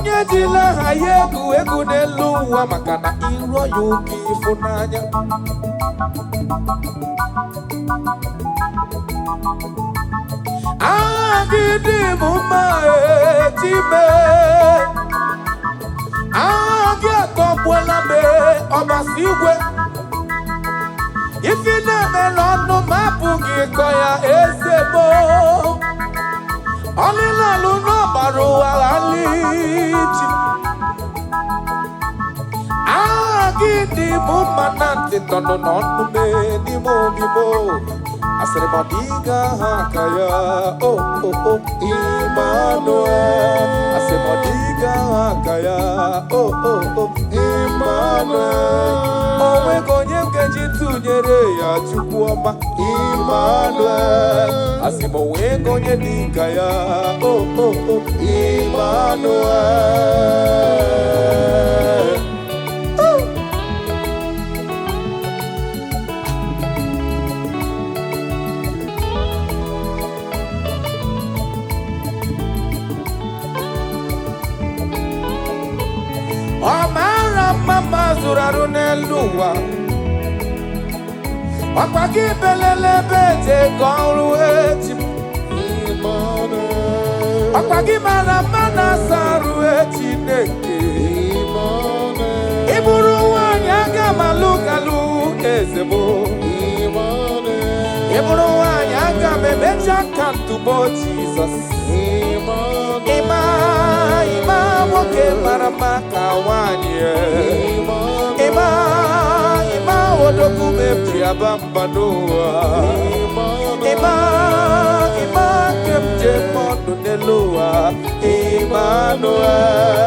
onye jila ha ya egwu n'elu ụwa maka na iru ya oke ịfụnanya agịdị m mma etime agị atọgbuola m ọbasi igwe ifi na-eme n'ọnụ ma apụghị ịkọ ya ezigbo ọlịlalụ n'ọgbara ụwa alichi agịdị m mma na ntị tọnụ n'ọnụ m n'ime obi m asịrị m ọdịga ha aka ya Emmanuel asịrị m ọdịga ha aka ya Emmanuel onwego onye nkeji tụnyere ya Chukwu ọma Emmanuel asị m onwego onye dịka ya Emmanuel Ọmara mama zụrụ arụ n'elu ụwa ọkwa gị belele bete ka ọrụ echi ọkwa gị mara mma na-asa arụ echi na-eke ịbụrụ nwaanyị aga malụ galụ eze m ịbụrụ nwaanyị aga m emecha ka ntụbo Jizọs ịma nwoke mara mma ka nwaanyị ịma odogwu mebiri aba mba n'ụwa ịma nke m je mọdụ n'elu ụwa Emmanuel